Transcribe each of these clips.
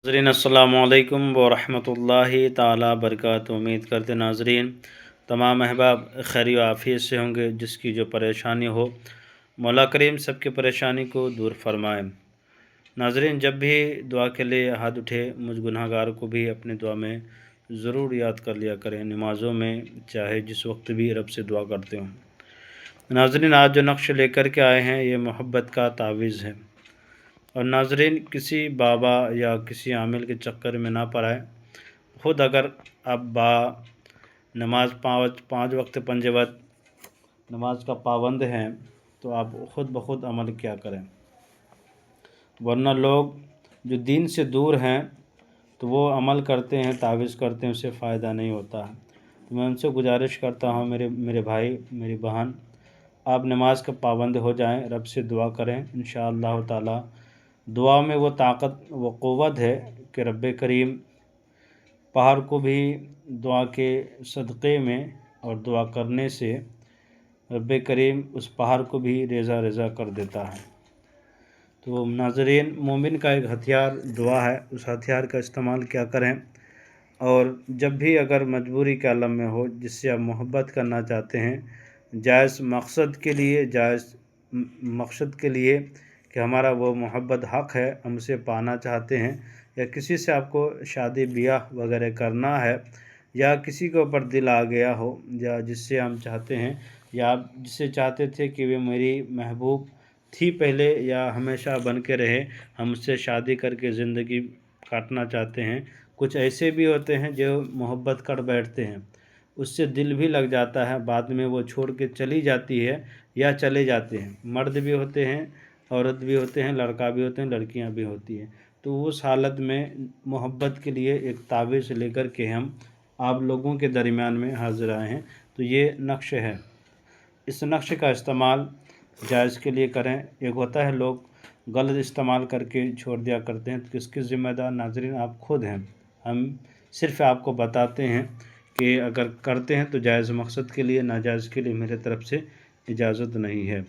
नाज़रीन अस्सलामु अलैकुम वरहमतुल्लाहि ताला बरकातुहू। उम्मीद करते नाज़रीन तमाम अहबाब खैर आफ़ियत से होंगे। जिसकी जो परेशानी हो मौला करीम सबकी परेशानी को दूर फरमाए। नाज़रीन जब भी दुआ के लिए हाथ उठे मुझ गुनहगार को भी अपनी दुआ में ज़रूर याद कर लिया करें, नमाज़ों में चाहे जिस वक्त भी रब से दुआ करते हों। नाज़रीन आज जो नक्श लेकर के आए हैं ये मोहब्बत का तावीज़ है। और नाज़रीन किसी बाबा या किसी आमिल के चक्कर में ना पड़ाए। ख़ुद अगर आप नमाज पाँच वक्त पंजवत नमाज का पाबंद हैं तो आप ख़ुद ब खुद अमल क्या करें, वरना लोग जो दीन से दूर हैं तो वो अमल करते हैं, तावीज़ करते हैं, उससे फ़ायदा नहीं होता है। तो मैं उनसे गुजारिश करता हूँ, मेरे भाई मेरी बहन, आप नमाज का पाबंद हो जाएं, रब से दुआ करें। इंशाअल्लाह ताला दुआ में वो ताकत वो क़ुव्वत है कि रब करीम पहाड़ को भी दुआ के सदक़े में और दुआ करने से रब करीम उस पहाड़ को भी रेज़ा रेज़ा कर देता है। तो नाज़रीन मोमिन का एक हथियार दुआ है, उस हथियार का इस्तेमाल क्या करें। और जब भी अगर मजबूरी के आलम में हो जिससे आप मोहब्बत करना चाहते हैं, जायज़ मकसद के लिए कि हमारा वो मोहब्बत हक़ है, हम उसे पाना चाहते हैं, या किसी से आपको शादी ब्याह वगैरह करना है, या किसी के ऊपर दिल आ गया हो, या जिससे हम चाहते हैं या आप जिससे चाहते थे कि वे मेरी महबूब थी पहले या हमेशा बन के रहे, हम उससे शादी करके ज़िंदगी काटना चाहते हैं। कुछ ऐसे भी होते हैं जो मोहब्बत कर बैठते हैं, उससे दिल भी लग जाता है, बाद में वो छोड़ के चली जाती है या चले जाते हैं। मर्द भी होते हैं, औरत भी होते हैं, लड़का भी होते हैं, लड़कियां भी होती हैं। तो उस हालत में मोहब्बत के लिए एक तावीज़ लेकर के हम आप लोगों के दरमियान में हाज़िर आए हैं। तो ये नक्श है, इस नक्श का इस्तेमाल जायज़ के लिए करें। एक होता है लोग गलत इस्तेमाल करके छोड़ दिया करते हैं, तो किसकी ज़िम्मेदार नाज़रीन आप खुद हैं। हम सिर्फ़ आपको बताते हैं कि अगर करते हैं तो जायज़ मकसद के लिए, नाजायज़ के लिए मेरे तरफ़ से इजाज़त नहीं है।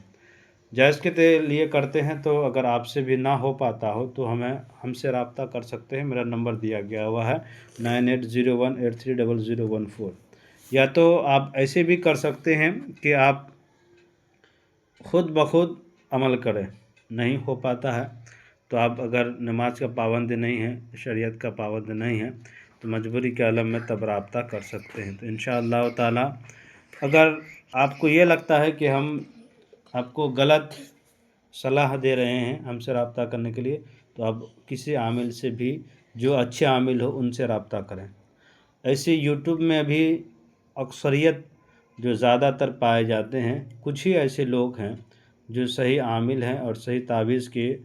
जायज़ के लिए करते हैं तो अगर आपसे भी ना हो पाता हो तो हमसे रब्ता कर सकते हैं। मेरा नंबर दिया गया हुआ है 9801830014। या तो आप ऐसे भी कर सकते हैं कि आप ख़ुद ब खुद अमल करें, नहीं हो पाता है तो आप अगर नमाज का पाबंद नहीं है, शरीयत का पाबंद नहीं है, तो मजबूरी के आलम में तब रब्ता कर सकते हैं। तो इंशाअल्लाह ताला अगर आपको ये लगता है कि हम आपको गलत सलाह दे रहे हैं हमसे रब्ता करने के लिए, तो आप किसी आमिल से भी जो अच्छे आमिल हो उनसे रब्ता करें। ऐसे यूट्यूब में अभी अक्सरियत जो ज़्यादातर पाए जाते हैं, कुछ ही ऐसे लोग हैं जो सही आमिल हैं और सही तावीज़ के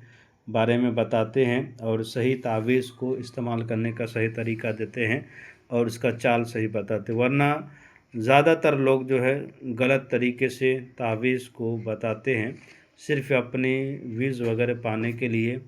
बारे में बताते हैं और सही तावीज़ को इस्तेमाल करने का सही तरीका देते हैं और उसका चाल सही बताते हैं। वरना ज़्यादातर लोग जो है गलत तरीके से तावीज़ को बताते हैं, सिर्फ़ अपनी व्यूज़ वगैरह पाने के लिए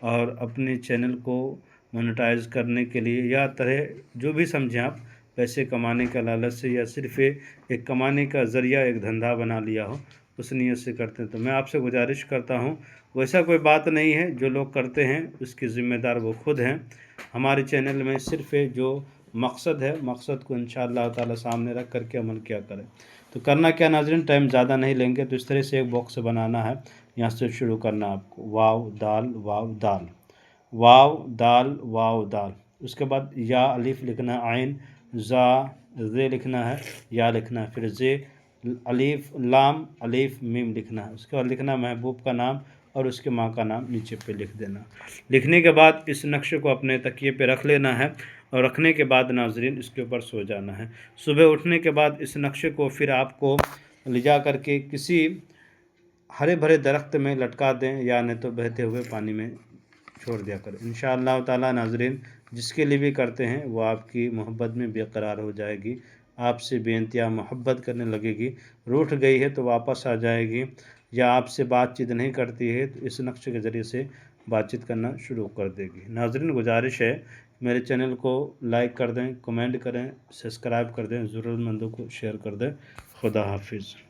और अपने चैनल को मोनेटाइज़ करने के लिए, या तरह जो भी समझें आप, पैसे कमाने का लालच से, या सिर्फ़ एक कमाने का ज़रिया, एक धंधा बना लिया हो, उस नीयत से करते हैं। तो मैं आपसे गुजारिश करता हूँ, वैसा कोई बात नहीं है। जो लोग करते हैं उसकी ज़िम्मेदार वो खुद हैं। हमारे चैनल में सिर्फ़ जो मकसद है, मकसद को इंशाअल्लाह ताला सामने रख करके अमल क्या करें। तो करना क्या नाज़रीन, टाइम ज़्यादा नहीं लेंगे। तो इस तरह से एक बॉक्स बनाना है, यहाँ से शुरू करना आपको। वाव दाल वाव दाल, वाव दाल वाव दाल, उसके बाद या अलिफ लिखना है, आइन ज़ा ज़े लिखना है, या लिखना है, फिर ज़े अलिफ लाम अलिफ मीम लिखना है। उसके बाद लिखना महबूब का नाम और उसके माँ का नाम नीचे पे लिख देना। लिखने के बाद इस नक्शे को अपने तकिए पे रख लेना है और रखने के बाद नाज़रीन इसके ऊपर सो जाना है। सुबह उठने के बाद इस नक्शे को फिर आपको ले जा कर के किसी हरे भरे दरख्त में लटका दें, या नहीं तो बहते हुए पानी में छोड़ दिया करें। इंशाअल्लाह ताला नाज़रीन जिसके लिए भी करते हैं वो आपकी मोहब्बत में बेकरार हो जाएगी, आपसे बेइंतहा मोहब्बत करने लगेगी। रूठ गई है तो वापस आ जाएगी, या आपसे बातचीत नहीं करती है तो इस नक्शे के ज़रिए से बातचीत करना शुरू कर देगी। नाज़रीन गुजारिश है मेरे चैनल को लाइक कर दें, कमेंट करें, सब्सक्राइब कर दें, ज़रूरतमंदों को शेयर कर दें। खुदा हाफिज़।